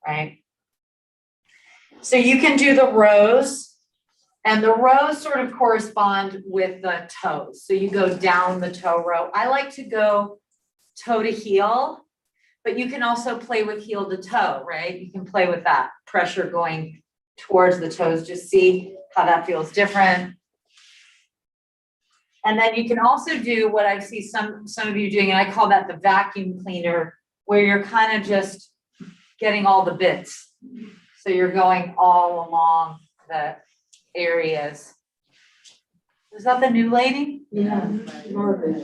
right? So you can do the rows, and the rows sort of correspond with the toes. So you go down the toe row. I like to go toe to heel, but you can also play with heel to toe, right? You can play with that pressure going towards the toes. Just see how that feels different. And then you can also do what I see some of you doing, and I call that the vacuum cleaner, where you're kind of just getting all the bits. So you're going all along the areas. Is that the new lady? Yeah.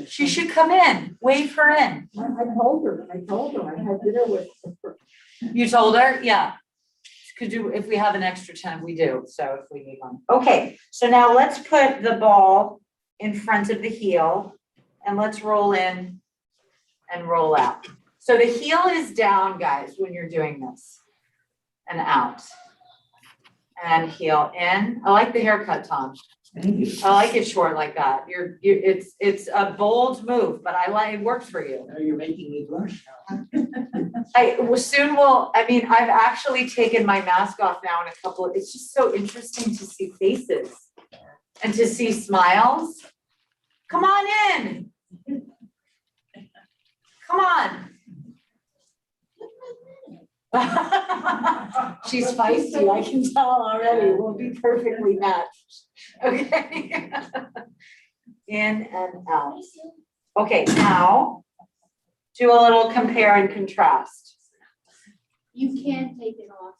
She should come in. Wave her in. I told her, I had dinner with her. You told her? Yeah. Could you, if we have an extra 10, we do. So if we need one. Okay, so now let's put the ball in front of the heel and let's roll in and roll out. So the heel is down, guys, when you're doing this, and out. And heel in. I like the haircut, Tom. Thank you. I like it short like that. It's a bold move, but I like it works for you. Now you're making me blush now. I mean, I've actually taken my mask off now in a couple of, it's just so interesting to see faces and to see smiles. Come on in. Come on. She's feisty, I can tell already. We'll be perfectly matched. Okay. In and out. Okay, now do a little compare and contrast. You can take it off.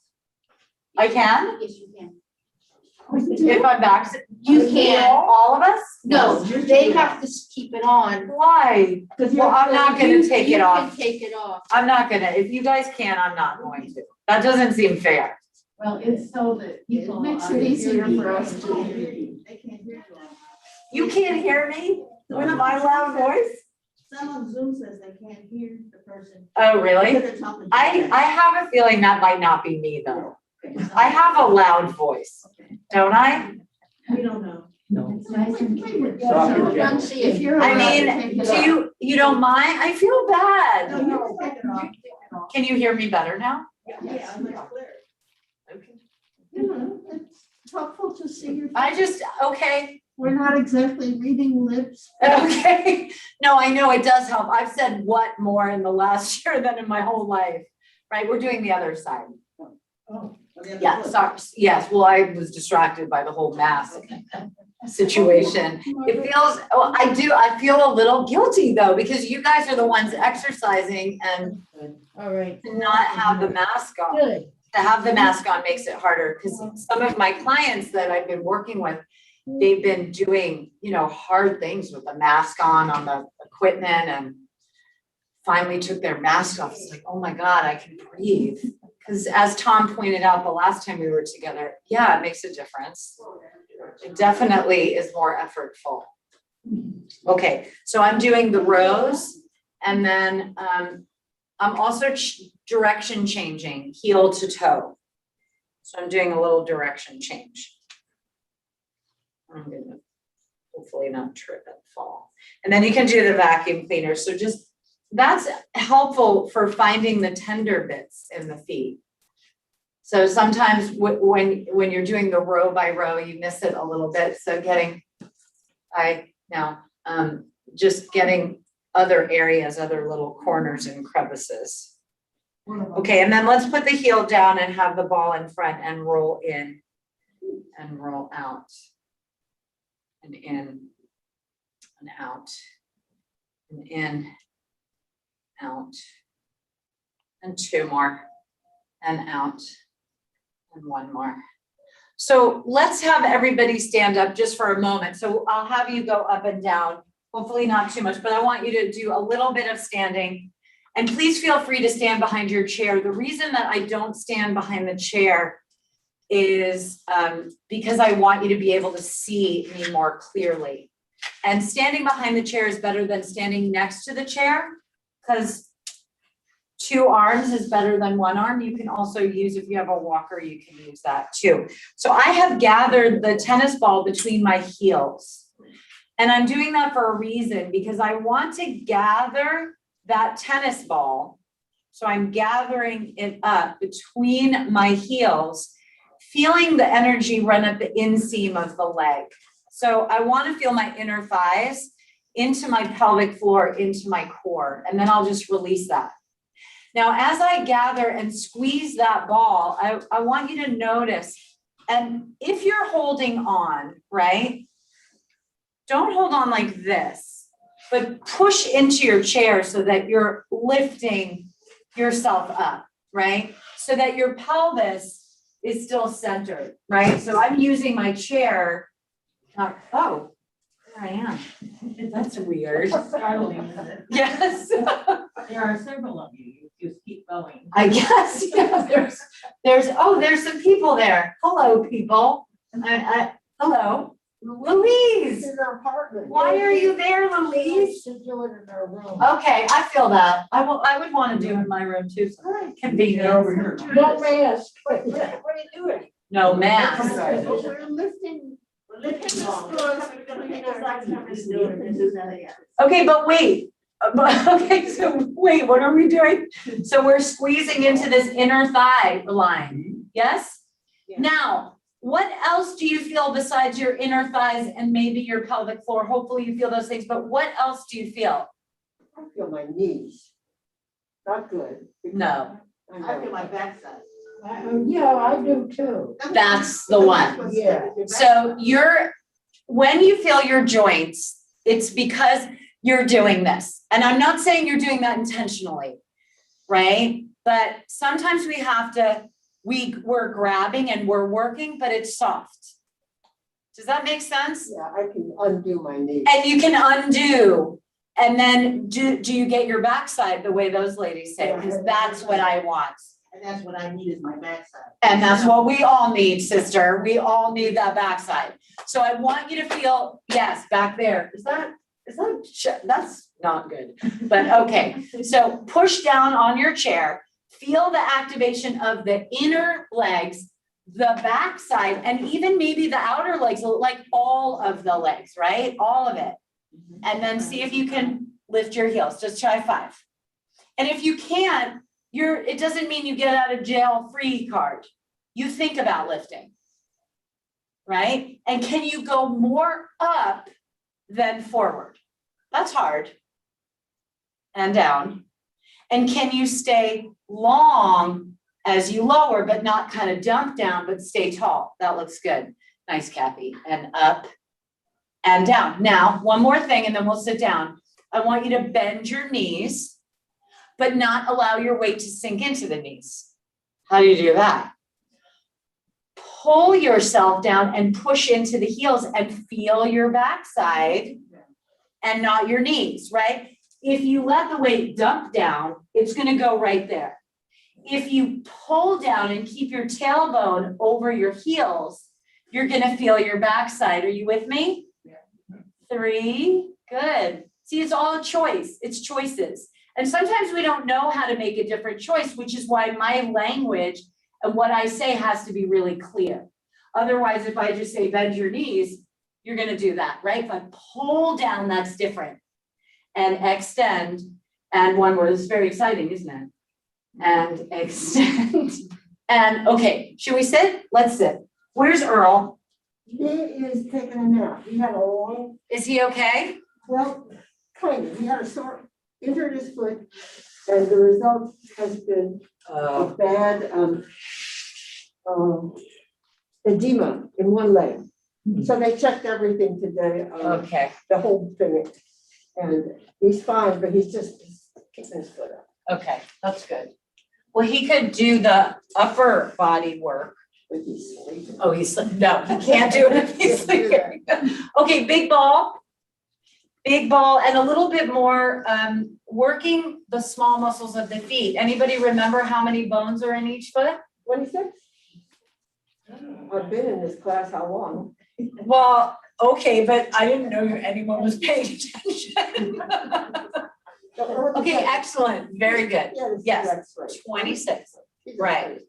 I can? Yes, you can. If I'm vaccinated? You can. All of us? No, they have to keep it on. Why? Well, I'm not gonna take it off. You can take it off. I'm not gonna, if you guys can, I'm not going to. That doesn't seem fair. Well, it's so that people. It makes it easier for us to hear you. They can't hear you. You can't hear me with my loud voice? Some on Zoom says they can't hear the person. Oh, really? Because they're talking. I have a feeling that might not be me though. I have a loud voice, don't I? We don't know. No. It's nice and clear. Softer, If you're. I allowed to mean, take it off. you don't mind? I feel No, bad. you can take it off. Take it off. Can you hear me better now? Yeah, I'm like clear. Okay. You know, it's helpful to see your. Okay, We're not exactly reading lips. okay. No, I know it does help. I've said what more in the last year than in my whole life, right? We're doing the other side. Oh. Yeah, sorry, yes, well, I was distracted by the whole mask situation. It feels, I feel a little guilty though, because you guys are the ones exercising and All right. to not have the mask on. Good. To have the mask on makes it harder, because some of my clients that I've been working with, they've been doing, hard things with the mask on the equipment, and finally took their mask off. It's like, oh my God, I can breathe. Because as Tom pointed out the last time we were together, yeah, it makes a difference. It definitely is more effortful. Okay, so I'm doing the rows, and then I'm also direction changing, heel to toe. So I'm doing a little direction change. I'm gonna hopefully not trip and fall. And then you can do the vacuum cleaner. So just, that's helpful for finding the tender bits in the feet. So sometimes when you're doing the row by row, you miss it a little bit. So just getting other areas, other little corners and crevices. Okay, and then let's put the heel down and have the ball in front and roll in and roll out and in and out and in, out, and two more, and out, and one more. So let's have everybody stand up just for a moment. So I'll have you go up and down, hopefully not too much, but I want you to do a little bit of standing. And please feel free to stand behind your chair. The reason that I don't stand behind the chair is because I want you to be able to see me more clearly. And standing behind the chair is better than standing next to the chair, because 2 arms is better than 1 arm. You can also use, if you have a walker, you can use that too. So I have gathered the tennis ball between my heels. And I'm doing that for a reason, because I want to gather that tennis ball So I'm gathering it up between my heels, feeling the energy run up the inseam of the leg. So I want to feel my inner thighs into my pelvic floor, into my core, and then I'll just release that. Now, as I gather and squeeze that ball, I want you to notice, and if you're holding on, right, don't hold on like this, but push into your chair so that you're lifting yourself up, right? So that your pelvis is still centered, right? So I'm using my chair. Oh, there I am. That's weird. Startling, isn't it? Yes. There are several of you, you just keep going. I guess, yeah, there's some people there. Hello, people. Hello. Louise, This is our apartment. why are you there, Louise? Should do it in our room. Okay, I feel that. I would want to do it in my room too. Convenient. No mask. What are you doing? No mask. We're lifting. Okay, but wait. Okay, so wait, what are we doing? So we're squeezing into this inner thigh line, yes? Yeah. Now, what else do you feel besides your inner thighs and maybe your pelvic floor? Hopefully you feel those things, but what else do you feel? I feel my knees. Not good. No. I feel my backside. Yeah, I do too. That's the one. Yeah. So when you feel your joints, it's because you're doing this. And I'm not saying you're doing that intentionally, right? But sometimes we have to, we're grabbing and we're working, but it's soft. Does that make sense? Yeah, I can undo my knees. And you can undo. And then do you get your backside the way those ladies say? Because that's what I want. And that's what I need is my backside. And that's what we all need, sister. We all need that backside. So I want you to feel, yes, back there. That's not good, but okay. So push down on your chair, feel the activation of the inner legs, the backside, and even maybe the outer legs, like all of the legs, right? All of it. And then see if you can lift your heels. Just try 5. And if you can't, it doesn't mean you get out of jail free card. You think about lifting, right? And can you go more up than forward? That's hard. And down. And can you stay long as you lower, but not kind of dump down, but stay tall? That looks good. Nice, Kathy. And up and down. Now, one more thing, and then we'll sit down. I want you to bend your knees, but not allow your weight to sink into the knees. How do you do that? Pull yourself down and push into the heels and feel your backside and not your knees, right? If you let the weight dump down, it's gonna go right there. If you pull down and keep your tailbone over your heels, you're gonna feel your backside. Are you with me? 3, good. See, it's all a choice. It's choices. And sometimes we don't know how to make a different choice, which is why my language and what I say has to be really clear. Otherwise, if I just say bend your knees, you're going to do that, right? If I pull down, that's different. And extend, and one word is very exciting, isn't it? And extend. And okay, should we sit? Let's sit. Where's Earl? He is taking a nap. He had a long, Is he okay? well, kind of. He had a sore, injured his foot, and the result has been a bad edema in one leg. So they checked everything today, Okay. the whole thing, and he's fine, but he's just kicking his foot up. Okay, that's good. Well, he could do the upper body work. But he's sleeping. Oh, no, he can't do it if he's sleeping. Okay, big ball, and a little bit more, working the small muscles of the feet. Anybody remember how many bones are in each foot? 26? I've been in this class how long? Well, okay, but I didn't know anyone was paying attention. Okay, excellent, very good. Yes, That's right. 26. He's right. right.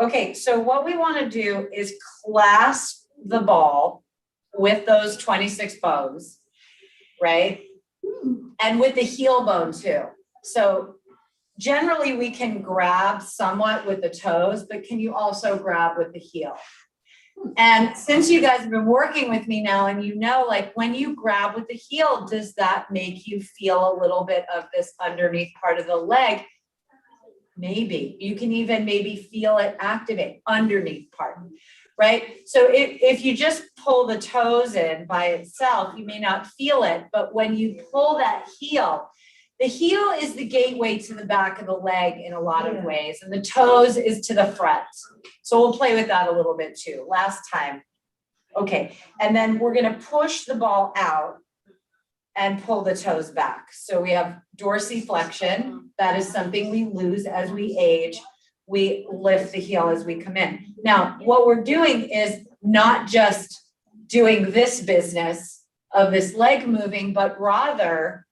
Okay, so what we want to do is clasp the ball with those 26 bones, right? And with the heel bone too. So generally we can grab somewhat with the toes, but can you also grab with the heel? And since you guys have been working with me now and you know, like when you grab with the heel, does that make you feel a little bit of this underneath part of the leg? Maybe. You can even maybe feel it activate underneath part, right? So if you just pull the toes in by itself, you may not feel it, but when you pull that heel, the heel is the gateway to the back of the leg in a lot of ways, and the toes is to the front. So we'll play with that a little bit too. Last time. Okay, and then we're gonna push the ball out and pull the toes back. So we have dorsiflexion. That is something we lose as we age. We lift the heel as we come in. Now, what we're doing is not just doing this business of this leg moving, but rather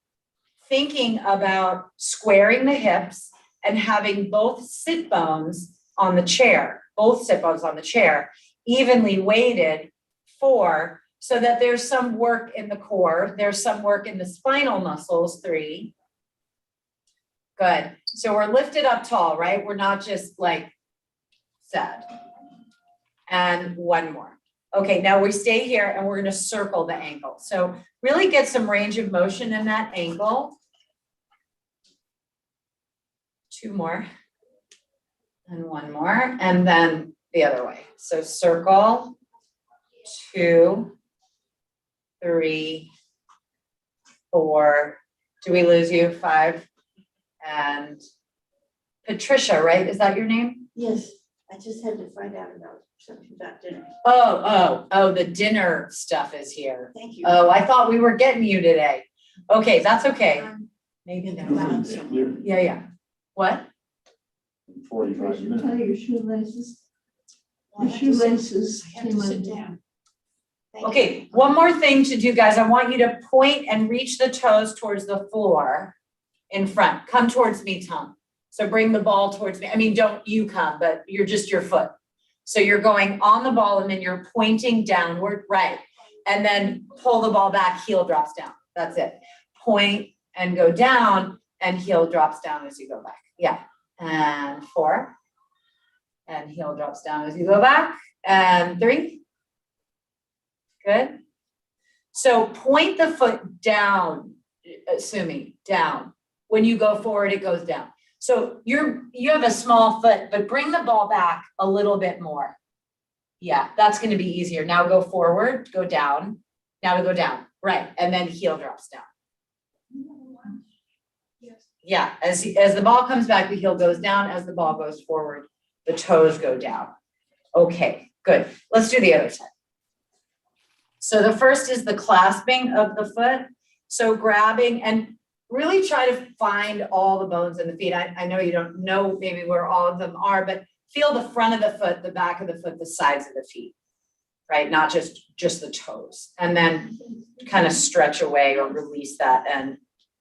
thinking about squaring the hips and having both sit bones on the chair, evenly weighted so that there's some work in the core, there's some work in the spinal muscles, 3. Good. So we're lifted up tall, right? We're not just like sad. And 1 more. Okay, now we stay here and we're gonna circle the ankle. So really get some range of motion in that ankle. 2 more. And 1 more, and then the other way. So circle, 2, 3, 4. Do we lose you? 5. And Patricia, right? Is that your name? Yes, I just had to find out about something about dinner. Oh, the dinner stuff is here. Thank you. Oh, I thought we were getting you today. Okay, that's okay. Maybe In the next time. cloud somewhere. Yeah. What? You 45 should minutes. tie your shoelaces. I The have to sit- shoelaces I have to came sit undone. down. Thank you. Okay, one more thing to do, guys. I want you to point and reach the toes towards the floor in front. Come towards me, Tom. So bring the ball towards me. I mean, don't you come, but you're just your foot. So you're going on the ball and then you're pointing downward, right? And then pull the ball back, heel drops down. That's it. Point and go down and heel drops down as you go back. Yeah. And 4. And heel drops down as you go back. And 3. Good. So point the foot down, assuming down. When you go forward, it goes down. So you have a small foot, but bring the ball back a little bit more. Yeah, that's going to be easier. Now go forward, go down. Now to go down, right? And then heel drops down. Yeah, as the ball comes back, the heel goes down. As the ball goes forward, the toes go down. Okay, good. Let's do the other side. So the first is the clasping of the foot. So grabbing and really try to find all the bones in the feet. I know you don't know maybe where all of them are, but feel the front of the foot, the back of the foot, the sides of the feet, right? Not just the toes. And then kind of stretch away or release that. And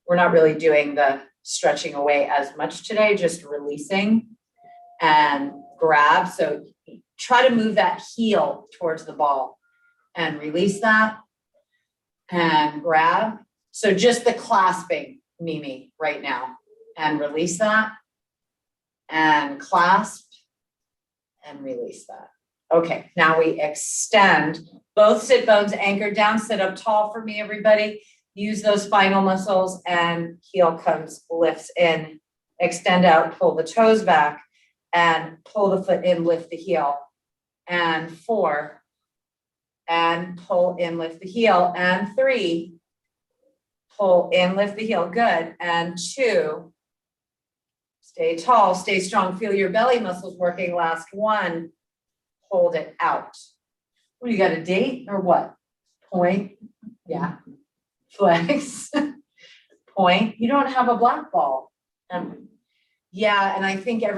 we're not really doing the stretching away as much today, just releasing and grab. So try to move that heel towards the ball and release that and grab. So just the clasping, Mimi, right now, and release that and clasp and release that. Okay, now we extend both sit bones anchored down, sit up tall for me, everybody. Use those spinal muscles and heel comes, lifts in, extend out, pull the toes back and pull the foot in, lift the heel. And 4, and pull in, lift the heel. And 3, pull in, lift the heel, good. And 2, stay tall, stay strong, feel your belly muscles working. Last 1, hold it out. What, you got a date or what? Point, yeah. Flex, point. You don't have a black ball. Yeah, and I think yeah,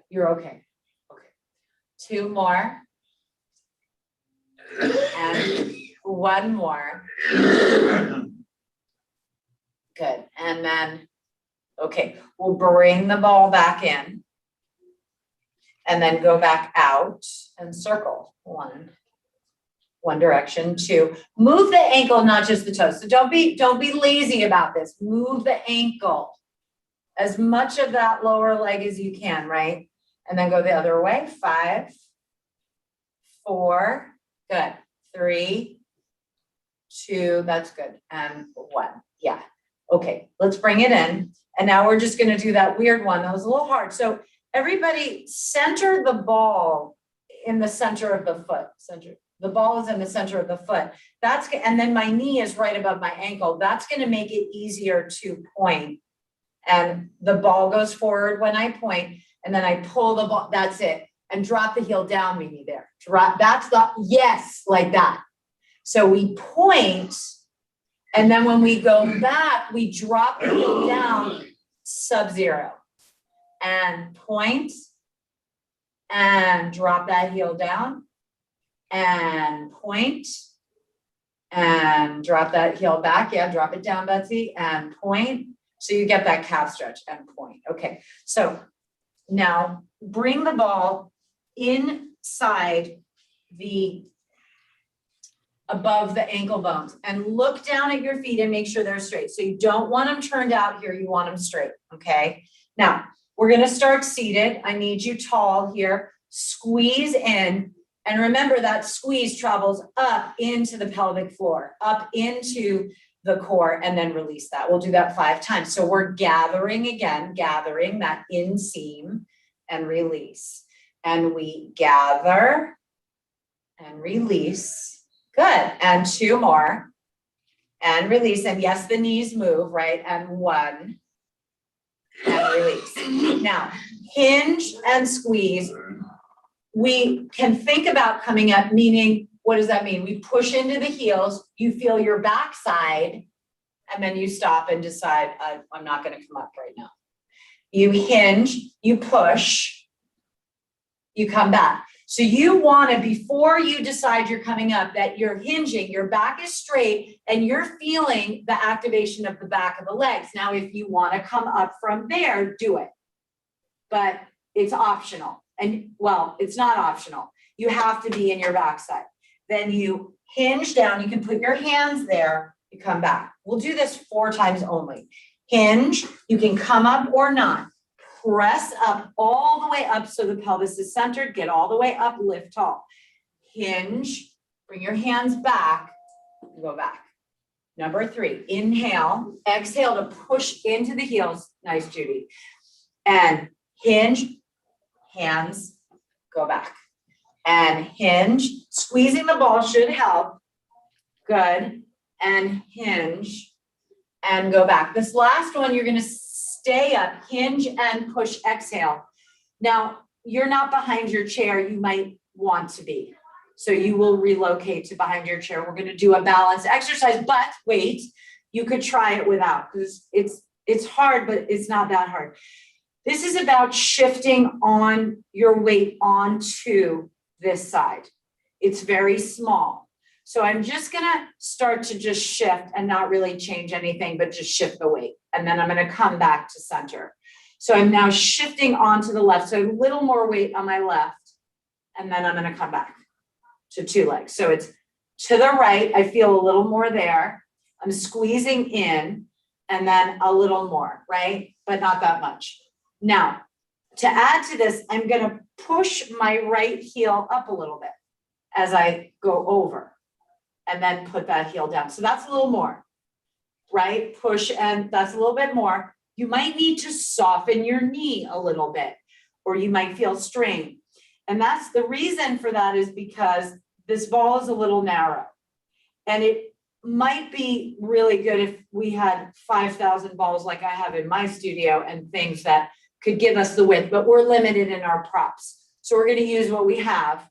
you're okay. Okay. 2 more. And 1 more. Good. And then, okay, we'll bring the ball back in. And then go back out and circle. 1 direction. 2, move the ankle, not just the toes. So don't be lazy about this. Move the ankle. as much of that lower leg as you can, right? And then go the other way. 5, 4, good. 3, 2, that's good. And 1, yeah. Okay, let's bring it in. And now we're just gonna do that weird one. That was a little hard. So everybody center the ball in the center of the foot. The ball is in the center of the foot. And then my knee is right above my ankle. That's gonna make it easier to point. And the ball goes forward when I point, and then I pull the ball, that's it. And drop the heel down, Mimi, there. Drop, that's the, yes, like that. So we point, and then when we go back, we drop the heel down, sub-zero. And point, and drop that heel down, and point, and drop that heel back. Yeah, drop it down, Betsy, and point. So you get that calf stretch and point. Okay, so now bring the ball inside above the ankle bones and look down at your feet and make sure they're straight. So you don't want them turned out here, you want them straight, okay? Now, we're gonna start seated. I need you tall here. Squeeze in, and remember that squeeze travels up into the pelvic floor, up into the core, and then release that. We'll do that 5 times. So we're gathering again, gathering that inseam and release. And we gather and release. Good. And 2 more. And release. And yes, the knees move, right? And 1. And release. Now, hinge and squeeze. We can think about coming up, meaning, what does that mean? We push into the heels, you feel your backside, and then you stop and decide, I'm not gonna come up right now. You hinge, you push, you come back. So you wanna, before you decide you're coming up, that you're hinging, your back is straight, and you're feeling the activation of the back of the legs. Now, if you wanna come up from there, do it. But it's optional. And well, it's not optional. You have to be in your backside. Then you hinge down, you can put your hands there, you come back. We'll do this 4 times only. Hinge, you can come up or not. Press up all the way up so the pelvis is centered, get all the way up, lift tall. Hinge, bring your hands back, go back. Number 3, inhale, exhale to push into the heels. Nice, Judy. And hinge, hands, go back. And hinge, squeezing the ball should help. Good. And hinge and go back. This last one, you're gonna stay up, hinge and push, exhale. Now, you're not behind your chair, you might want to be. So you will relocate to behind your chair. We're gonna do a balance exercise, but wait, you could try it without, because it's hard, but it's not that hard. This is about shifting on your weight onto this side. It's very small. So I'm just gonna start to just shift and not really change anything, but just shift the weight. And then I'm gonna come back to center. So I'm now shifting onto the left. So a little more weight on my left. And then I'm gonna come back to 2 legs. So it's to the right, I feel a little more there. I'm squeezing in and then a little more, right? But not that much. Now, to add to this, I'm gonna push my right heel up a little bit as I go over and then put that heel down. So that's a little more, right? Push, and that's a little bit more. You might need to soften your knee a little bit, or you might feel strain. And that's the reason for that is because this ball is a little narrow. And it might be really good if we had 5,000 balls like I have in my studio and things that could give us the width, but we're limited in our props. So we're gonna use what we have,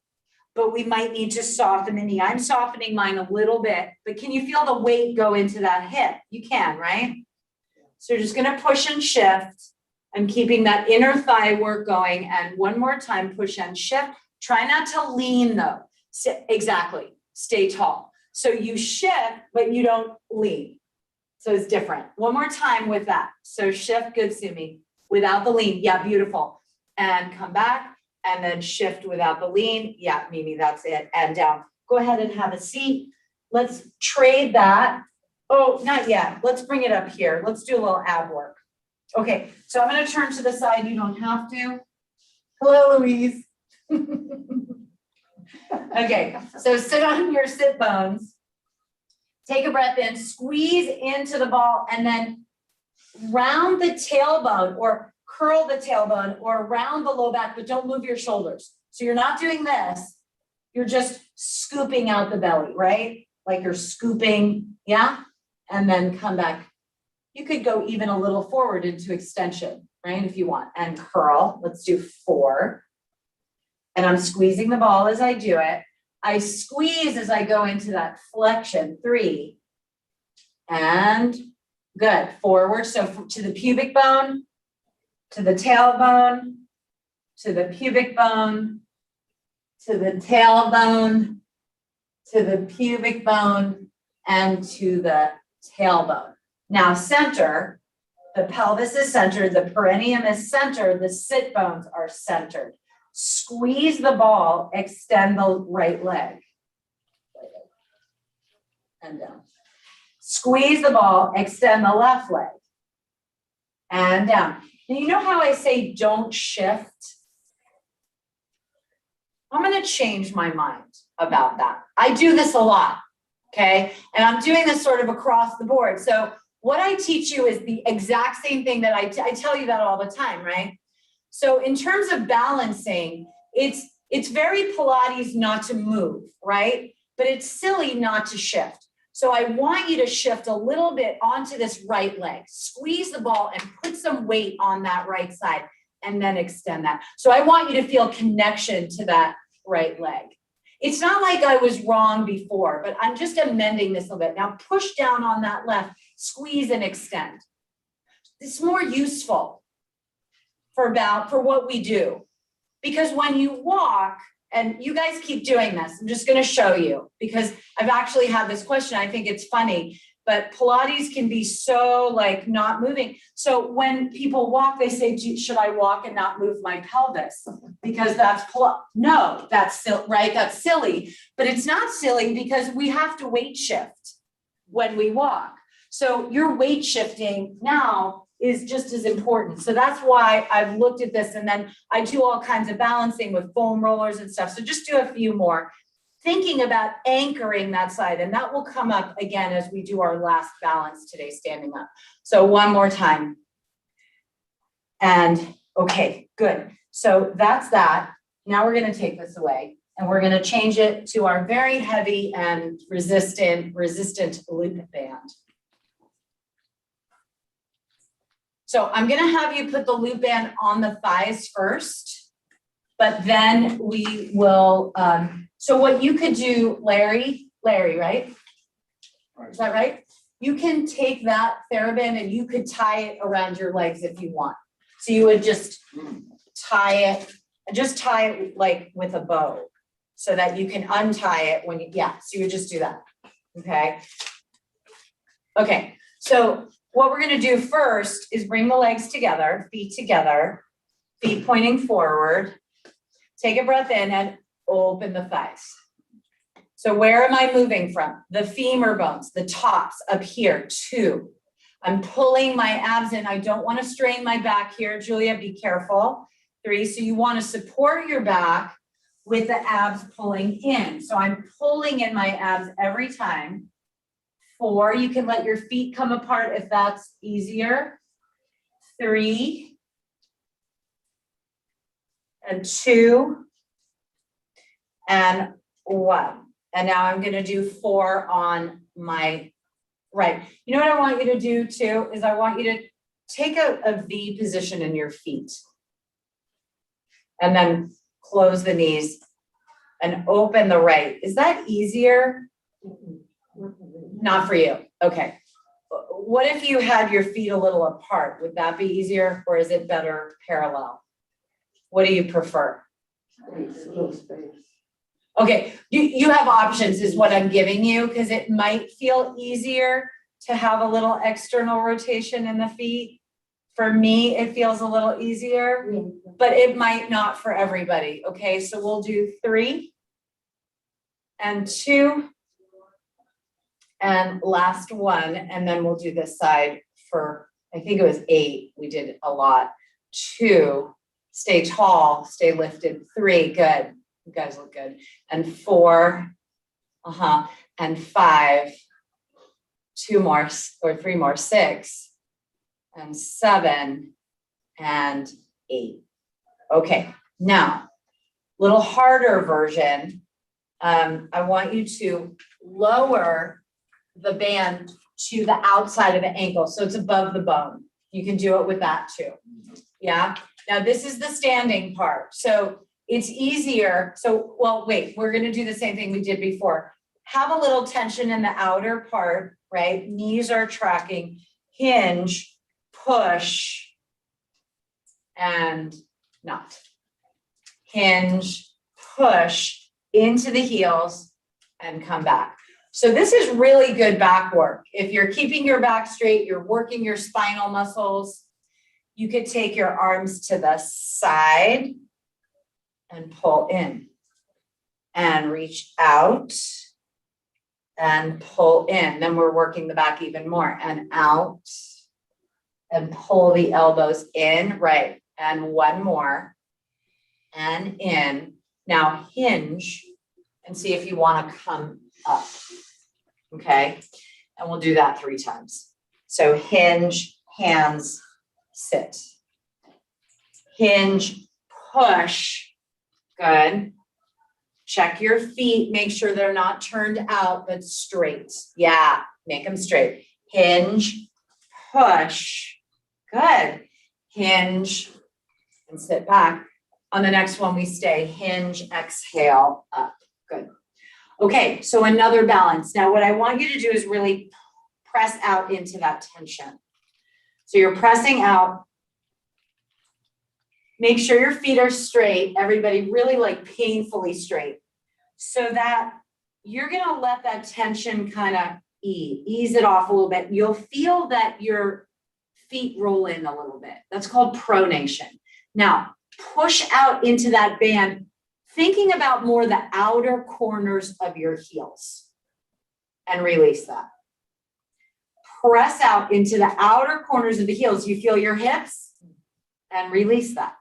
but we might need to soften the knee. I'm softening mine a little bit, but can you feel the weight go into that hip? You can, right? So you're just gonna push and shift. I'm keeping that inner thigh work going. And one more time, push and shift. Try not to lean though. Exactly, stay tall. So you shift, but you don't lean. So it's different. One more time with that. So shift, good, Sumi. Without the lean, yeah, beautiful. And come back and then shift without the lean. Yeah, Mimi, that's it. And down. Go ahead and have a seat. Let's trade that. Oh, not yet. Let's bring it up here. Let's do a little ab work. Okay, so I'm gonna turn to the side, you don't have to. Hello, Louise. Okay, so sit on your sit bones. Take a breath in, squeeze into the ball, and then round the tailbone or curl the tailbone or round the low back, but don't move your shoulders. So you're not doing this, you're just scooping out the belly, right? Like you're scooping, yeah? And then come back. You could go even a little forward into extension, right? If you want, and curl. Let's do 4. And I'm squeezing the ball as I do it. I squeeze as I go into that flexion, 3. And good, forward. So to the pubic bone, to the tailbone, to the pubic bone, to the tailbone, to the pubic bone, and to the tailbone. Now center, the pelvis is centered, the perineum is centered, the sit bones are centered. Squeeze the ball, extend the right leg. And down. Squeeze the ball, extend the left leg. And down. Now you know how I say don't shift? I'm gonna change my mind about that. I do this a lot, okay? And I'm doing this sort of across the board. So what I teach you is the exact same thing that I tell you that all the time, right? So in terms of balancing, it's very Pilates not to move, right? But it's silly not to shift. So I want you to shift a little bit onto this right leg. Squeeze the ball and put some weight on that right side and then extend that. So I want you to feel connection to that right leg. It's not like I was wrong before, but I'm just amending this a little bit. Now push down on that left, squeeze and extend. It's more useful for what we do. Because when you walk, and you guys keep doing this, I'm just gonna show you, because I've actually had this question, I think it's funny, but Pilates can be so like not moving. So when people walk, they say, should I walk and not move my pelvis? Because that's, no, that's right, that's silly. But it's not silly because we have to weight shift when we walk. So your weight shifting now is just as important. So that's why I've looked at this, and then I do all kinds of balancing with foam rollers and stuff. So just do a few more. Thinking about anchoring that side, and that will come up again as we do our last balance today, standing up. So one more time. And okay, good. So that's that. Now we're gonna take this away and we're gonna change it to our very heavy and resistant loop band. So I'm gonna have you put the loop band on the thighs first, but then we will, so what you could do, Larry, right? Is that right? You can take that TheraBand and you could tie it around your legs if you want. So you would just tie it like with a bow so that you can untie it when you, yeah, so you would just do that, okay? Okay, so what we're gonna do first is bring the legs together, feet pointing forward. Take a breath in and open the thighs. So where am I moving from? The femur bones, the tops up here, 2. I'm pulling my abs in. I don't want to strain my back here. Julia, be careful. 3, so you want to support your back with the abs pulling in. So I'm pulling in my abs every time. 4, you can let your feet come apart if that's easier. 3, and 2, and 1. And now I'm gonna do 4 on my right. You know what I want you to do too, is I want you to take a V position in your feet. And then close the knees and open the right. Is that easier? Not for you, okay. What if you had your feet a little apart? Would that be easier, or is it better parallel? What do you prefer? Okay, you have options is what I'm giving you, because it might feel easier to have a little external rotation in the feet. For me, it feels a little easier, but it might not for everybody, okay? So we'll do 3 and 2 and last 1, and then we'll do this side for I think it was 8, we did a lot. 2, stay tall, stay lifted. 3, good. You guys look good. And 4, and 5, 2 more or 3 more, 6, and 7, and 8. Okay, now, little harder version. I want you to lower the band to the outside of the ankle, so it's above the bone. You can do it with that too. Yeah, now this is the standing part, so it's easier. So, well, wait, we're gonna do the same thing we did before. Have a little tension in the outer part, right? Knees are tracking, hinge, push, and not. Hinge, push into the heels, and come back. So this is really good back work. If you're keeping your back straight, you're working your spinal muscles, you could take your arms to the side and pull in and reach out and pull in. Then we're working the back even more, and out and pull the elbows in, right, and one more, and in. Now hinge and see if you want to come up, okay? And we'll do that 3 times. So hinge, hands, sit. Hinge, push, good. Check your feet, make sure they're not turned out, but straight. Yeah, make them straight. Hinge, push, good. Hinge, and sit back. On the next one, we stay hinge, exhale, up, good. Okay, so another balance. Now what I want you to do is really press out into that tension. So you're pressing out. Make sure your feet are straight, everybody really like painfully straight, so that you're gonna let that tension kind of ease it off a little bit. You'll feel that your feet roll in a little bit. That's called pronation. Now, push out into that band, thinking about more the outer corners of your heels, and release that. Press out into the outer corners of the heels. You feel your hips, and release that.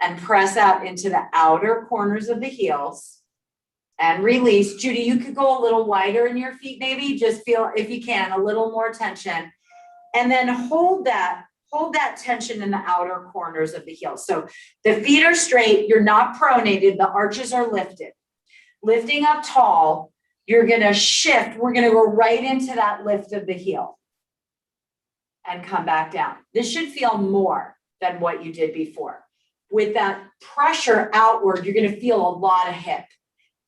And press out into the outer corners of the heels and release. Judy, you could go a little wider in your feet, maybe. Just feel, if you can, a little more tension. And then hold that tension in the outer corners of the heels. So the feet are straight, you're not pronated, the arches are lifted. Lifting up tall, you're gonna shift, we're gonna go right into that lift of the heel and come back down. This should feel more than what you did before. With that pressure outward, you're gonna feel a lot of hip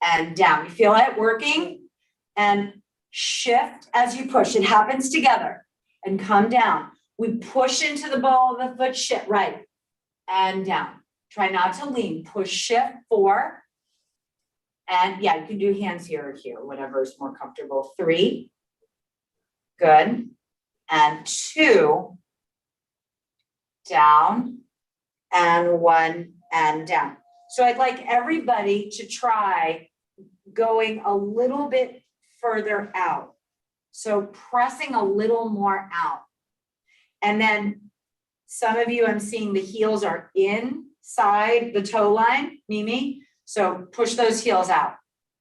and down. You feel it working? And shift as you push. It happens together. And come down. We push into the ball of the foot, shift, right, and down. Try not to lean. Push, shift, 4. And yeah, you can do hands here or here, whatever is more comfortable. 3. Good. And 2. Down. And 1 and down. So I'd like everybody to try going a little bit further out. So pressing a little more out. And then some of you, I'm seeing the heels are inside the toe line, Mimi. So push those heels out.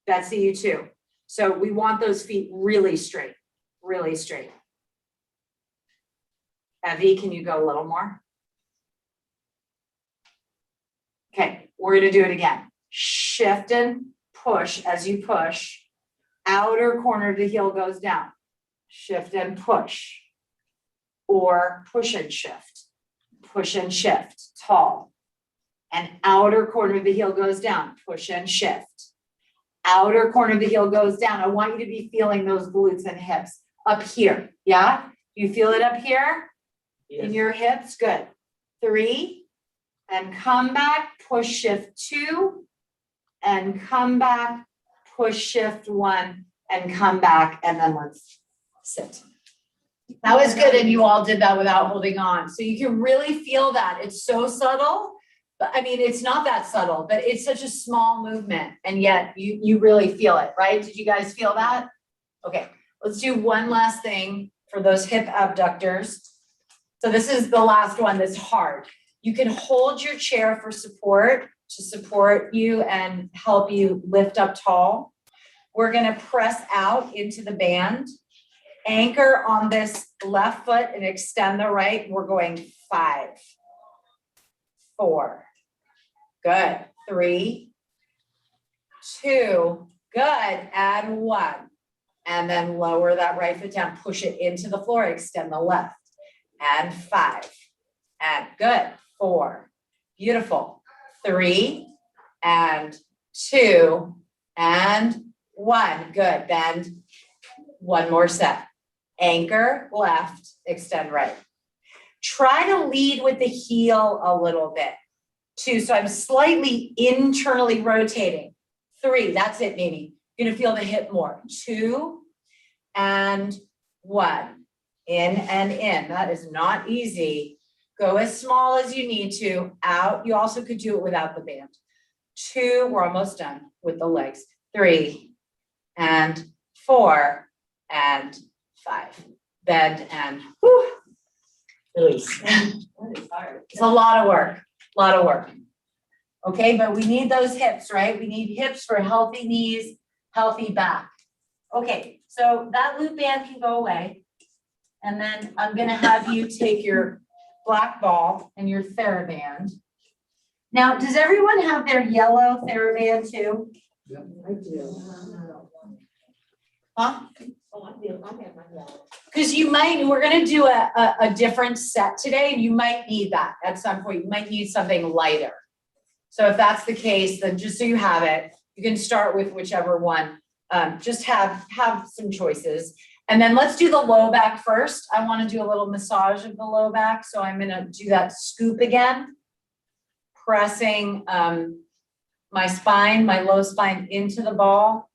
Betsy, you too. So we want those feet really straight, really straight. Evie, can you go a little more? Okay, we're gonna do it again. Shift and push as you push. Outer corner of the heel goes down. Shift and push. Or push and shift, tall. And outer corner of the heel goes down, push and shift. Outer corner of the heel goes down. I want you to be feeling those glutes and hips up here, yeah? You feel it up here? Yes. In your hips, good. 3, and come back, push, shift 2, and come back, push, shift 1, and come back, and then let's sit. That was good, and you all did that without holding on. So you can really feel that. It's so subtle, but I mean, it's not that subtle, but it's such a small movement, and yet you really feel it, right? Did you guys feel that? Okay, let's do one last thing for those hip abductors. So this is the last one that's hard. You can hold your chair for support to support you and help you lift up tall. We're gonna press out into the band, anchor on this left foot and extend the right. We're going 5, 4, good, 3, 2, good, and 1. And then lower that right foot down, push it into the floor, extend the left, and 5, and good, 4, beautiful, 3, and 2, and 1, good, bend, one more set, anchor left, extend right. Try to lead with the heel a little bit, 2, so I'm slightly internally rotating, 3, that's it, Mimi. You're gonna feel the hip more, 2, and 1, in and in, that is not easy. Go as small as you need to, out, you also could do it without the band. 2, we're almost done with the legs, 3, and 4, and 5, bend and whew, release. It's a lot of work, okay, but we need those hips, right? We need hips for healthy knees, healthy back. Okay, so that loop band can go away. And then I'm gonna have you take your black ball and your TheraBand. Now, does everyone have their yellow TheraBand too? I do. Huh? Oh, I have my yellow. Because you might, we're gonna do a different set today, and you might need that at some point. You might need something lighter. So if that's the case, then just so you have it, you can start with whichever one. Just have some choices. And then let's do the low back first. I want to do a little massage of the low back. So I'm gonna do that scoop again, pressing my spine, my low spine into the ball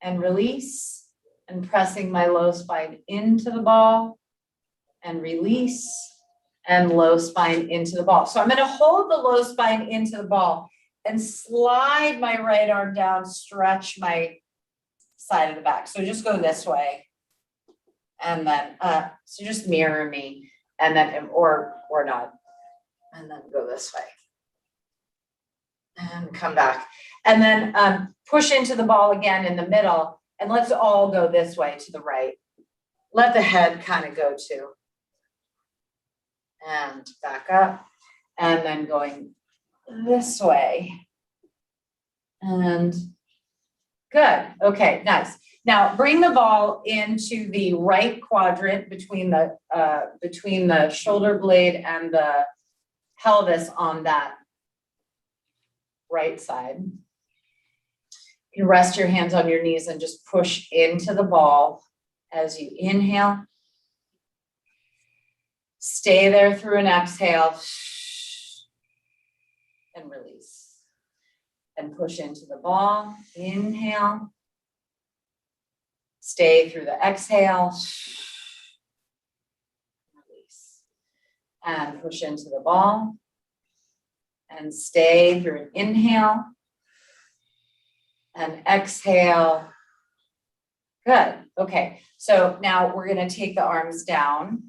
and release, and pressing my low spine into the ball and release, and low spine into the ball. So I'm gonna hold the low spine into the ball and slide my right arm down, stretch my side of the back. So just go this way. And then, so just mirror me, and then, or not. And then go this way. And come back. And then push into the ball again in the middle, and let's all go this way to the right. Let the head kind of go too. And back up, and then going this way. And good, okay, nice. Now bring the ball into the right quadrant between the shoulder blade and the pelvis on that right side. You can rest your hands on your knees and just push into the ball as you inhale. Stay there through an exhale and release. And push into the ball, inhale. Stay through the exhale. Release. And push into the ball. And stay through an inhale. And exhale. Good, okay. So now we're gonna take the arms down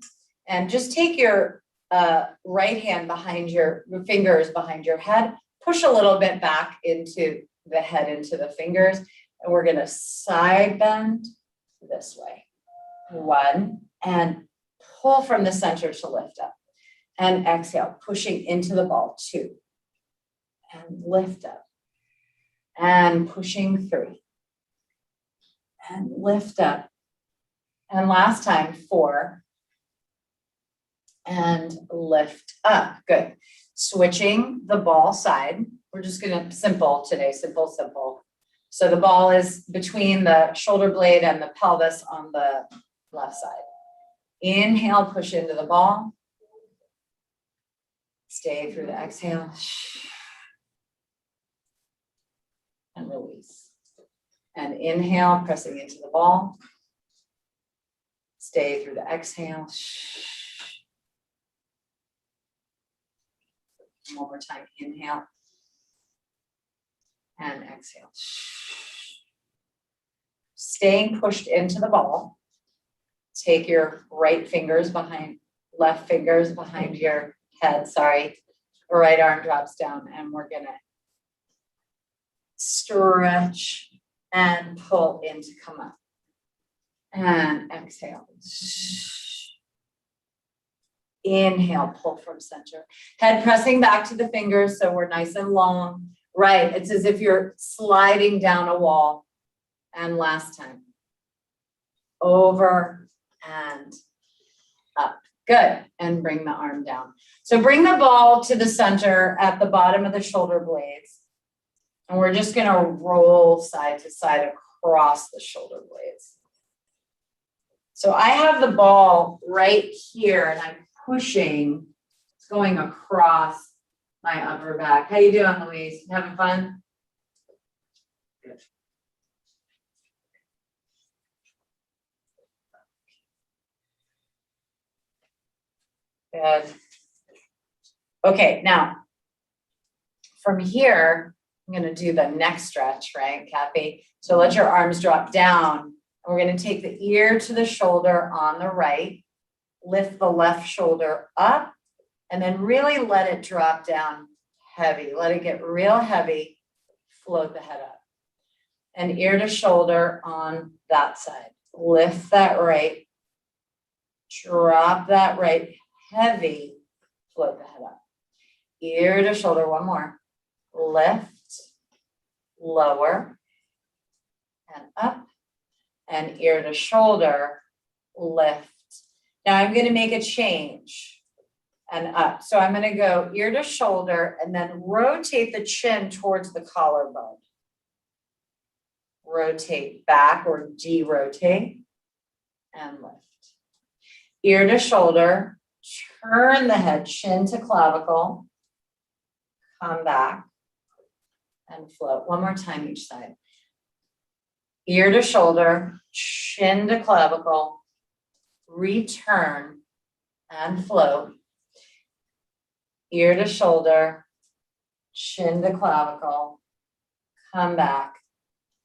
and just take your right hand behind your fingers behind your head, push a little bit back into the head, into the fingers, and we're gonna side bend this way. 1, and pull from the center to lift up. And exhale, pushing into the ball, 2. And lift up. And pushing 3. And lift up. And last time, 4. And lift up, good. Switching the ball side. We're just gonna simple today, simple. So the ball is between the shoulder blade and the pelvis on the left side. Inhale, push into the ball. Stay through the exhale. And release. And inhale, pressing into the ball. Stay through the exhale. One more time, inhale. And exhale. Staying pushed into the ball. Take your right fingers behind left fingers behind your head, sorry. Right arm drops down and we're gonna stretch and pull in to come up. And exhale. Inhale, pull from center. Head pressing back to the fingers so we're nice and long. Right, it's as if you're sliding down a wall. And last time. Over and up. Good. And bring the arm down. So bring the ball to the center at the bottom of the shoulder blades. And we're just going to roll side to side across the shoulder blades. So I have the ball right here and I'm pushing. It's going across my upper back. How you doing, Louise? Having fun? Good. Good. Okay, now from here, I'm going to do the neck stretch, right, Kathy? So let your arms drop down. And we're going to take the ear to the shoulder on the right, lift the left shoulder up, and then really let it drop down heavy. Let it get real heavy, float the head up. And ear to shoulder on that side. Lift that right, drop that right, heavy, float the head up. Ear to shoulder, one more. Lift, lower, and up. And ear to shoulder, lift. Now I'm going to make a change and up. So I'm going to go ear to shoulder and then rotate the chin towards the collarbone. Rotate back or de-rotate and lift. Ear to shoulder, turn the head, chin to clavicle, come back and float. One more time each side. Ear to shoulder, chin to clavicle, return and float. Ear to shoulder, chin to clavicle, come back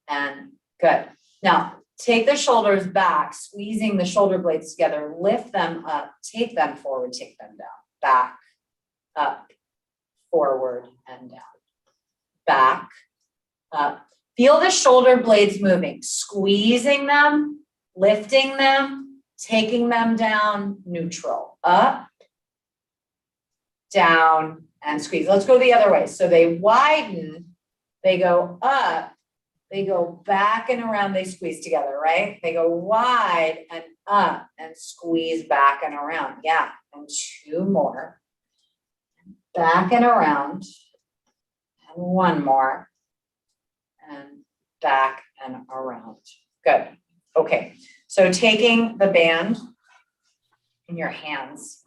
and good. Now, take the shoulders back, squeezing the shoulder blades together, lift them up, take them forward, take them down, back, up, forward, and down, back, up. Feel the shoulder blades moving, squeezing them, lifting them, taking them down, neutral, up, down, and squeeze. Let's go the other way. So they widen, they go up, they go back and around, they squeeze together, right? They go wide and up and squeeze back and around. Yeah, and two more. Back and around. And one more. And back and around. Good. Okay, so taking the band in your hands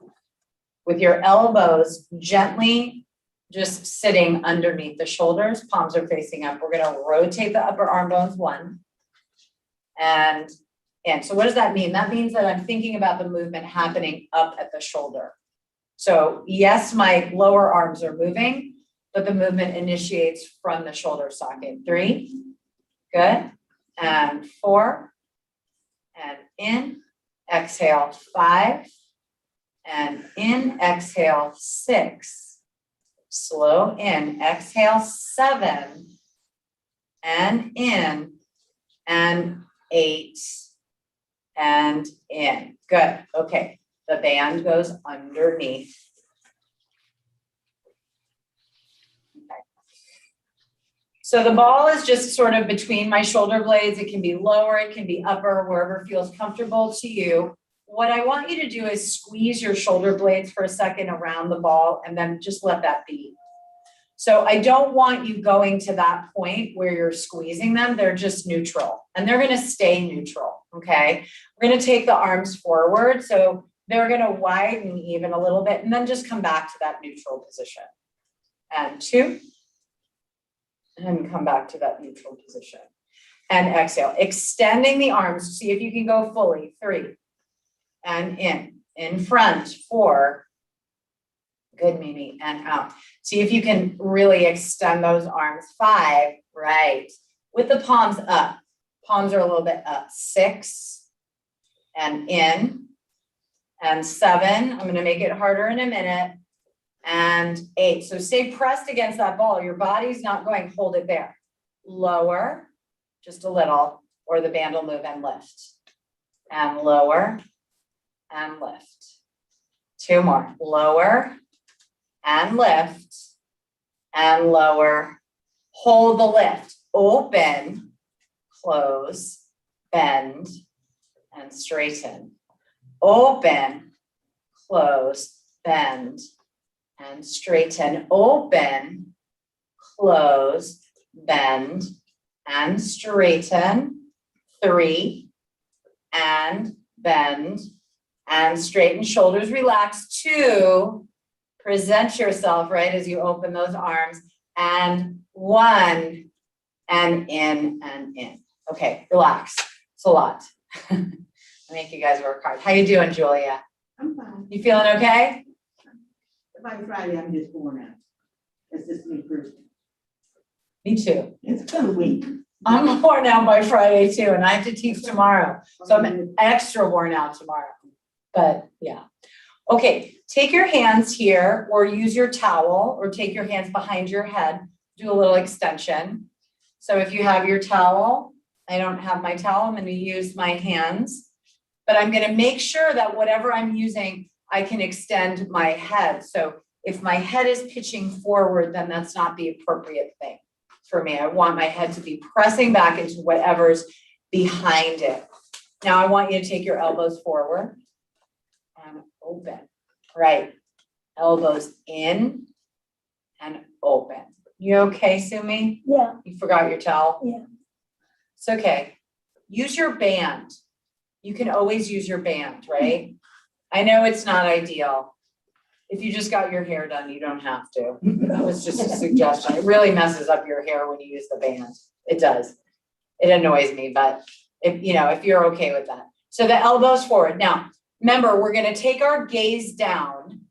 with your elbows gently just sitting underneath the shoulders, palms are facing up. We're going to rotate the upper arm bones one and so what does that mean? That means that I'm thinking about the movement happening up at the shoulder. So yes, my lower arms are moving, but the movement initiates from the shoulder socket. 3, good, and 4, and in, exhale, 5, and in, exhale, 6, slow in, exhale, 7, and in, and 8, and in. Good, okay, the band goes underneath. Okay. So the ball is just sort of between my shoulder blades. It can be lower, it can be upper, wherever feels comfortable to you. What I want you to do is squeeze your shoulder blades for a second around the ball and then just let that be. So I don't want you going to that point where you're squeezing them. They're just neutral and they're going to stay neutral. Okay. We're going to take the arms forward. So they're going to widen even a little bit and then just come back to that neutral position. And 2. And come back to that neutral position. And exhale, extending the arms. See if you can go fully. 3. And in front, 4. Good, Mimi, and out. See if you can really extend those arms. 5, right. With the palms up. Palms are a little bit up. 6, and in, and 7. I'm gonna make it harder in a minute. And 8. So stay pressed against that ball. Your body's not going, hold it there. Lower, just a little, or the band will move and lift. And lower and lift. 2 more. Lower and lift and lower. Hold the lift. Open, close, bend, and straighten. Open, close, bend, and straighten. Open, close, bend, and straighten. 3, and bend, and straighten. Shoulders relax. 2, present yourself right as you open those arms. And 1, and in and in. Okay, relax. It's a lot. I make you guys work hard. How you doing, Julia? I'm fine. You feeling okay? By Friday, I'm just worn out. That's just me personally. Me too. It's been a week. I'm worn out by Friday too, and I have to teach tomorrow. So I'm extra worn out tomorrow. But yeah. Okay, take your hands here or use your towel or take your hands behind your head. Do a little extension. So if you have your towel, I don't have my towel, I'm going to use my hands. But I'm going to make sure that whatever I'm using, I can extend my head. So if my head is pitching forward, then that's not the appropriate thing for me. I want my head to be pressing back into whatever's behind it. Now I want you to take your elbows forward and open. Right. Elbows in and open. You okay, Sumi? Yeah. You forgot your towel? Yeah. It's okay. Use your band. You can always use your band, right? I know it's not ideal. If you just got your hair done, you don't have to. That was just a suggestion. It really messes up your hair when you use the band. It does. It annoys me, but if you're okay with that. So the elbows forward. Now, remember, we're going to take our gaze down,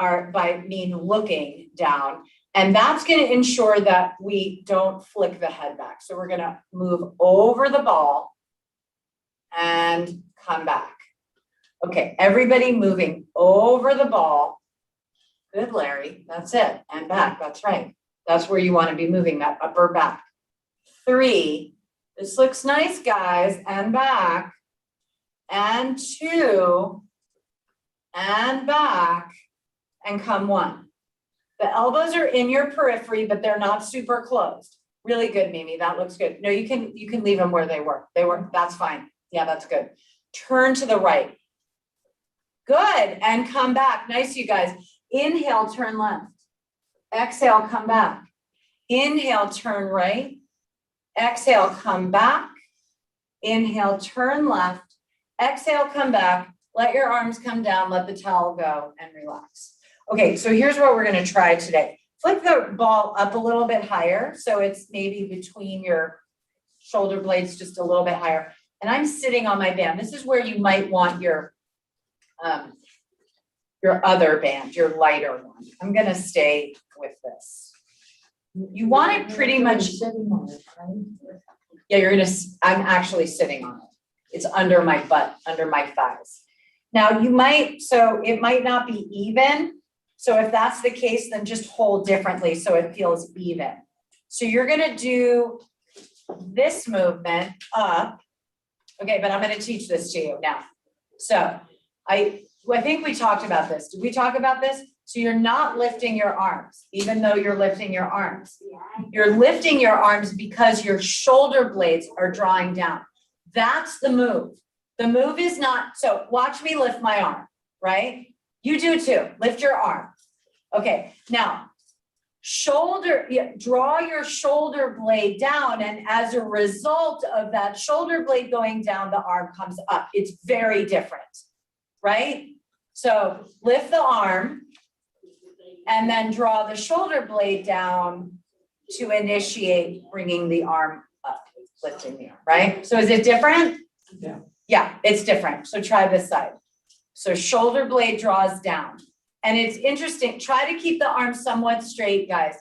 looking down, and that's going to ensure that we don't flick the head back. So we're going to move over the ball and come back. Okay, everybody moving over the ball. Good, Larry. That's it. And back. That's right. That's where you want to be moving, that upper back. 3. This looks nice, guys. And back. And 2. And back. And come 1. The elbows are in your periphery, but they're not super closed. Really good, Mimi. That looks good. No, you can leave them where they were. That's fine. Yeah, that's good. Turn to the right. Good. And come back. Nice, you guys. Inhale, turn left. Exhale, come back. Inhale, turn right. Exhale, come back. Inhale, turn left. Exhale, come back. Let your arms come down. Let the towel go and relax. Okay, so here's what we're going to try today. Flick the ball up a little bit higher. So it's maybe between your shoulder blades, just a little bit higher. And I'm sitting on my band. This is where you might want your other band, your lighter one. I'm going to stay with this. You want it pretty much. Yeah, I'm actually sitting on it. It's under my butt, under my thighs. Now it might not be even. So if that's the case, then just hold differently so it feels even. So you're going to do this movement up. Okay, but I'm going to teach this to you now. So I think we talked about this. Did we talk about this? So you're not lifting your arms, even though you're lifting your arms. You're lifting your arms because your shoulder blades are drawing down. That's the move. The move is not, so watch me lift my arm, right? You do too. Lift your arm. Okay, now draw your shoulder blade down, and as a result of that shoulder blade going down, the arm comes up. It's very different, right? So lift the arm and then draw the shoulder blade down to initiate bringing the arm up, lifting the arm, right? So is it different? Yeah. Yeah, it's different. So try this side. So shoulder blade draws down. And it's interesting, try to keep the arm somewhat straight, guys.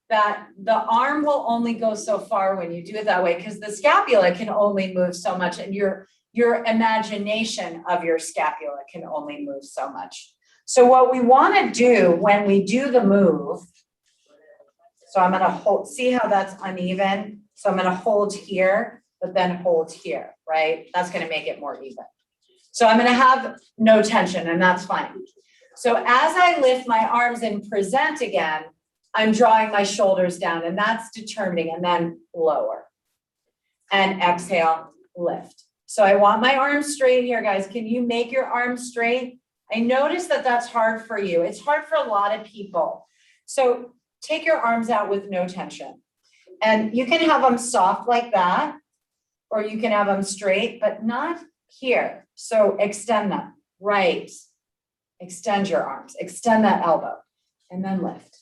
That the arm will only go so far when you do it that way, because the scapula can only move so much, and your your imagination of your scapula can only move so much. So what we wanna do when we do the move, so I'm gonna hold, see how that's uneven? So I'm gonna hold here, but then hold here, right? That's gonna make it more even. So I'm gonna have no tension, and that's fine. So as I lift my arms and present again, I'm drawing my shoulders down, and that's determining, and then lower. And exhale, lift. So I want my arms straight here, guys. Can you make your arms straight? I notice that that's hard for you. It's hard for a lot of people. So take your arms out with no tension. And you can have them soft like that, or you can have them straight, but not here. So extend them, right. Extend your arms, extend that elbow, and then lift.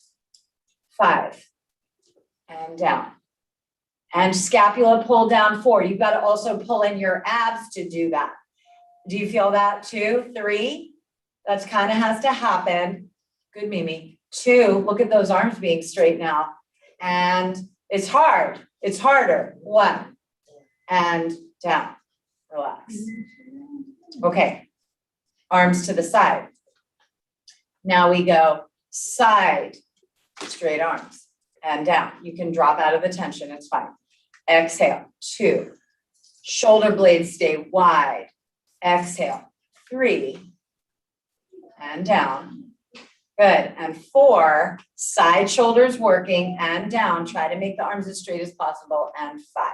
5, and down. And scapula pull down 4. You've got to also pull in your abs to do that. Do you feel that? 2, 3, that's kind of has to happen. Good, Mimi. 2, look at those arms being straight now. And it's hard, it's harder. 1, and down, relax. Okay, arms to the side. Now we go side, straight arms, and down. You can drop out of the tension, it's fine. Exhale, 2, shoulder blades stay wide. Exhale, 3, and down. Good, and 4, side shoulders working and down. Try to make the arms as straight as possible, and 5,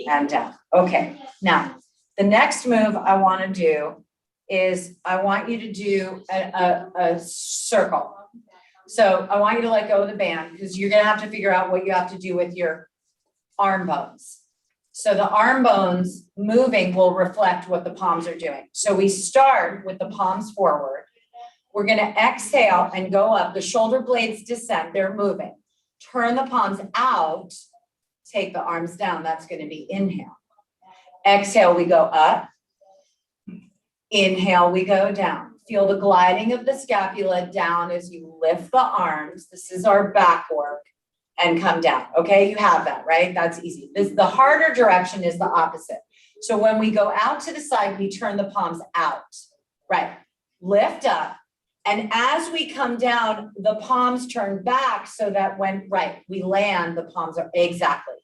and down. Okay, now, the next move I wanna do is I want you to do a circle. So I want you to let go of the band, because you're gonna have to figure out what you have to do with your arm bones. So the arm bones moving will reflect what the palms are doing. So we start with the palms forward. We're gonna exhale and go up. The shoulder blades descend, they're moving. Turn the palms out, take the arms down. That's gonna be inhale. Exhale, we go up. Inhale, we go down. Feel the gliding of the scapula down as you lift the arms. This is our back work, and come down. Okay, you have that, right? That's easy. The harder direction is the opposite. So when we go out to the side, we turn the palms out, right? Lift up. And as we come down, the palms turn back so that when, right, we land, the palms are, exactly.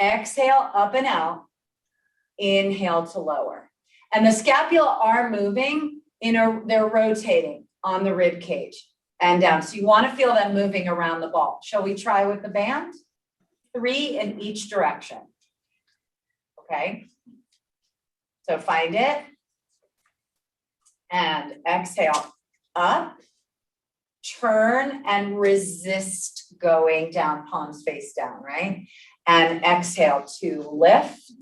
Exhale, up and out. Inhale to lower. And the scapula are moving, they're rotating on the rib cage and down. So you want to feel them moving around the ball. Shall we try with the band? 3 in each direction. Okay. So find it. And exhale up. Turn and resist going down, palms face down, right? And exhale to lift.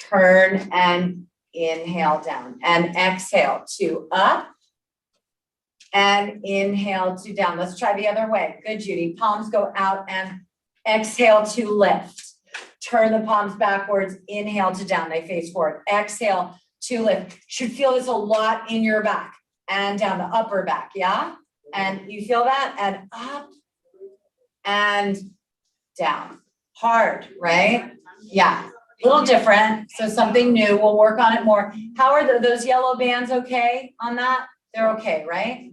Turn and inhale down, and exhale to up, and inhale to down. Let's try the other way. Good, Judy. Palms go out and exhale to lift. Turn the palms backwards, inhale to down. They face forward. Exhale to lift. Should feel this a lot in your back and down the upper back, yeah? And you feel that? And up and down. Hard, right? Yeah. Little different, so something new. We'll work on it more. How are those yellow bands okay on that? They're okay, right?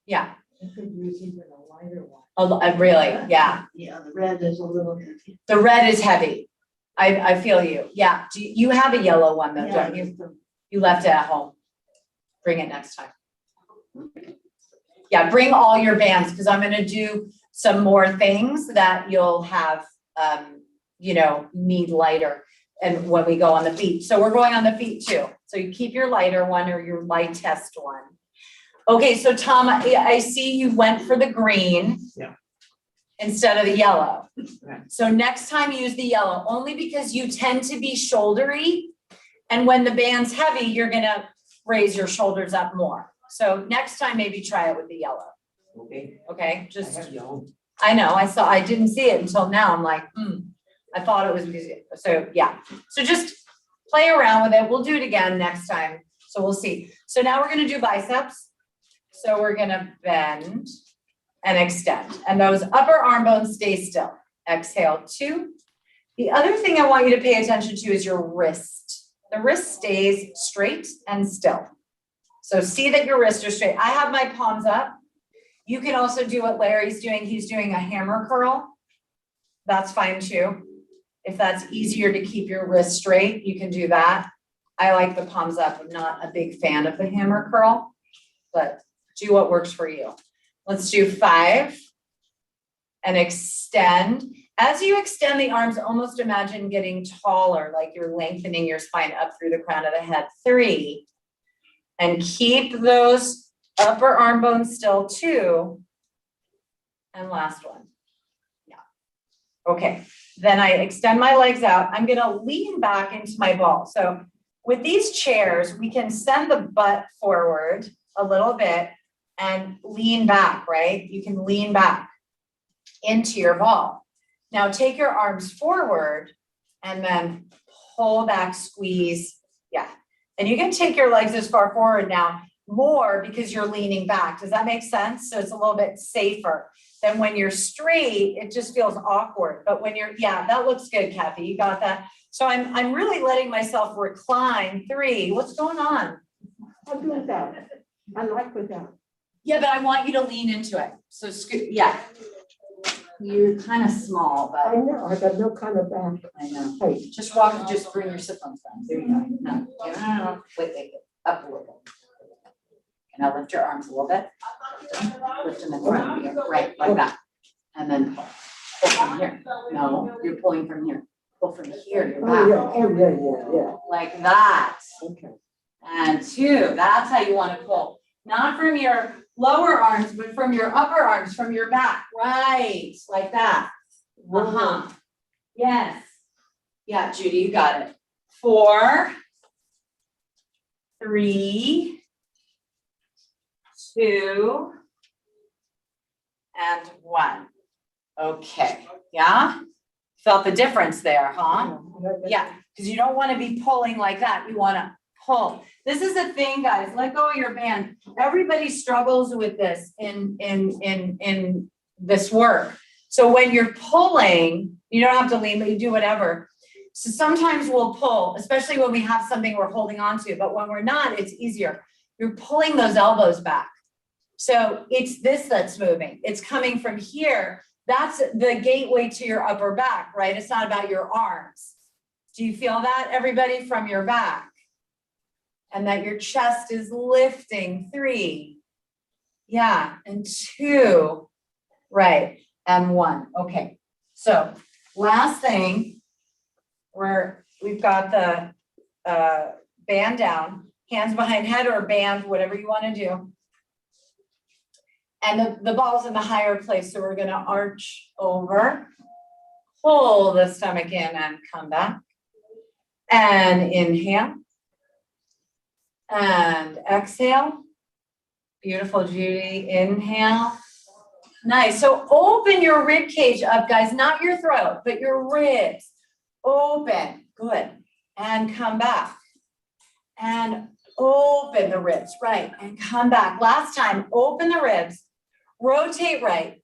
Yeah. I could use even a lighter one. Really, yeah. Yeah, the red is a little heavy. The red is heavy. I feel you. Yeah. You have a yellow one though, Yeah. don't you? You left it at home. Bring it next time. Yeah, bring all your bands, because I'm gonna do some more things that you'll have, need lighter. And when we go on the feet. So we're going on the feet too. So you keep your lighter one or your light test one. Okay, so Tom, I see you went for the green. Yeah. Instead of the yellow. Right. So next time use the yellow, only because you tend to be shouldery. And when the band's heavy, you're gonna raise your shoulders up more. So next time, maybe try it with the yellow. Okay. Okay, I just, have yellow. I know, I didn't see it until now. I'm like, I thought it was music. So yeah, so just play around with it. We'll do it again next time. So we'll see. So now we're gonna do biceps. So we're gonna bend and extend. And those upper arm bones stay still. Exhale 2. The other thing I want you to pay attention to is your wrist. the wrist stays straight and still. So see that your wrists are straight. I have my palms up. You can also do what Larry's doing. He's doing a hammer curl. That's fine too. If that's easier to keep your wrist straight, you can do that. I like the palms up. I'm not a big fan of the hammer curl, but do what works for you. Let's do 5 and extend. As you extend the arms, almost imagine getting taller, like you're lengthening your spine up through the crown of the head. 3, and keep those upper arm bones still. 2, and last one. Yeah. Okay, then I extend my legs out. I'm gonna lean back into my ball. So with these chairs, we can send the butt forward a little bit and lean back, right? You can lean back into your ball. Now take your arms forward and then pull back, squeeze. Yeah. And you can take your legs as far forward now, more because you're leaning back. Does that make sense? So it's a little bit safer than when you're straight, it just feels awkward. But when you're, yeah, that looks good, Kathy. You got that? So I'm really letting myself recline. 3, what's going on? I'm doing that. I like with that. Yeah, but I want you to lean into it. So scoot, yeah. You're kind of small, I but know, I got no kind of back. I know. Hey, Just walk, just bring your sit bones down. There you go. No, no, wait, up a little bit. And now lift your arms a little bit. Lift them in front of you, right, like that. And then pull. Pull from here. No, you're pulling from here. Pull from here, your oh, yeah, back. oh, yeah. Like that. Okay. And 2, that's how you want to pull. Not from your lower arms, but from your upper arms, from your back. Right, like that. Uh-huh. Yes. Yeah, Judy, you got it. 4, 3, 2, and 1. Okay, yeah? Felt the difference there, huh? Yeah, because you don't want to be pulling like that. You want to pull. This is the thing, guys. Let go of your band. Everybody struggles with this in this work. So when you're pulling, you don't have to lean, but you do whatever. So sometimes we'll pull, especially when we have something we're holding on to, but when we're not, it's easier. You're pulling those elbows back. So it's this that's moving. It's coming from here. That's the gateway to your upper back, right? It's not about your arms. Do you feel that, everybody, from your back? And that your chest is lifting. 3. Yeah, and 2. Right, and 1. Okay, so last thing, we've got the band down, hands behind head or band, whatever you want to do. And the ball's in the higher place, so we're gonna arch over, pull the stomach in and come back. And inhale. And exhale. Beautiful, Judy. Inhale. Nice. So open your rib cage up, guys, not your throat, but your ribs. Open. Good. And come back. And open the ribs. Right. And come back. Last time, open the ribs. Rotate right.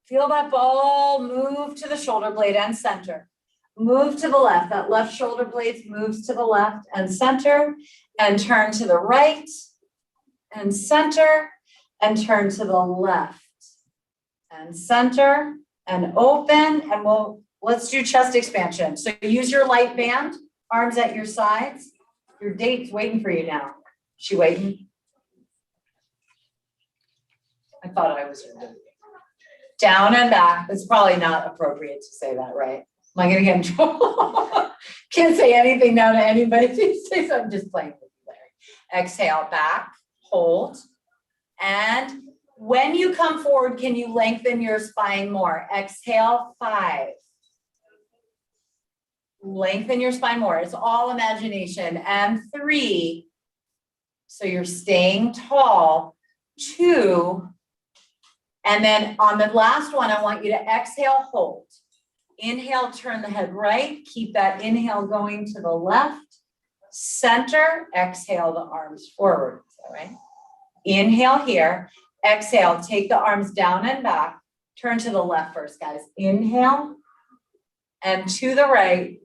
Feel that ball move to the shoulder blade and center. Move to the left. That left shoulder blade moves to the left and center. And turn to the right and center and turn to the left and center and open. And let's do chest expansion. So use your light band, arms at your sides. Your date's waiting for you now. She waiting? I thought I was down and back. It's probably not appropriate to say that, right? Am I gonna get in trouble? Can't say anything now to anybody these days. I'm just playing with you, Larry. Exhale, back, hold. And when you come forward, can you lengthen your spine more? Exhale, 5. Lengthen your spine more. It's all imagination. And 3. So you're staying tall. 2. And then on the last one, I want you to exhale, hold. Inhale, turn the head right. Keep that inhale going to the left. Center, exhale the arms forward. Is that right? Inhale here. Exhale, take the arms down and back. Turn to the left first, guys. Inhale and to the right.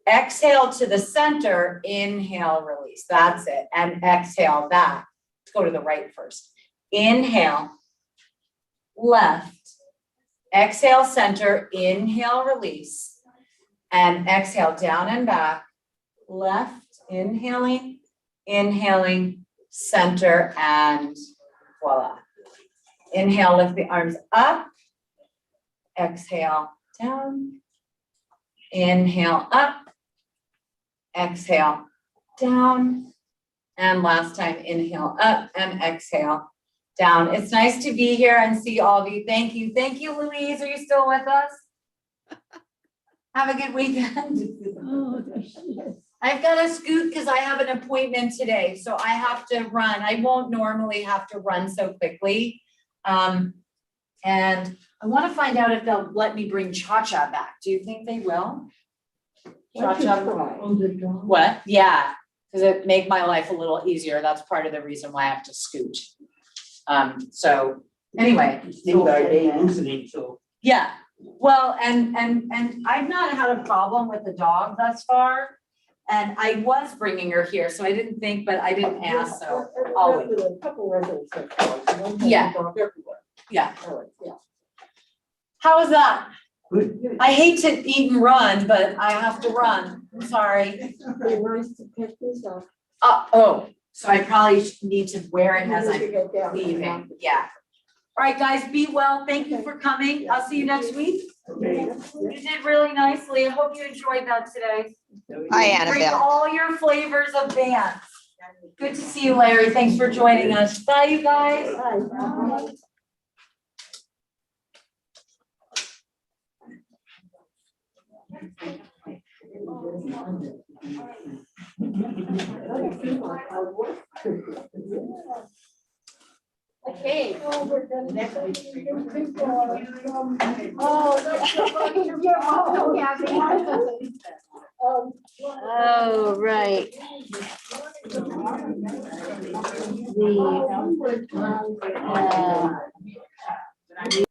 exhale to the center, inhale, release. That's it. And exhale back. Let's go to the right first. Inhale, left. Exhale, center, inhale, release. And exhale down and back. Left, inhaling, inhaling, center, and voila. Inhale, lift the arms up. Exhale, down. Inhale, up. Exhale, down. And last time, inhale, up and exhale, down. It's nice to be here and see all of you. Thank you. Thank you, Louise. Are you still with us? Have a good weekend. Oh, there she is. I've got to scoot because I have an appointment today, so I have to run. I won't normally have to run so quickly. And I want to find out if they'll let me bring Cha-Cha back. Do you think they will? Why don't you Cha-Cha. try? On the drum. What? Yeah, because it make my life a little easier. That's part of the reason why I have to scoot. So anyway. Things are day loosening, so. Yeah, well, and I've not had a problem with the dog thus far. And I was bringing her here, so I didn't think, but I didn't ask, so I'll wait. A couple residents have dogs, one has a Yeah. dog everywhere. Yeah. Oh, yeah. How was that? Good. I hate to eat and run, but I have to run. I'm sorry. Very nice to pick this up. Oh, so I probably need to wear it as As you I'm get down. leaving. Yeah. All right, guys, be well. Thank you for coming. I'll see you next week. Okay. You did really nicely. I hope you enjoyed that today. Hi, Bring Annabelle. all your flavors of dance. Good to see you, Larry. Thanks for joining us. Bye, you guys. Bye. Okay. Oh, we're done. Next week. Oh, that's so funny. You're welcome, Kathy. Oh, right. The,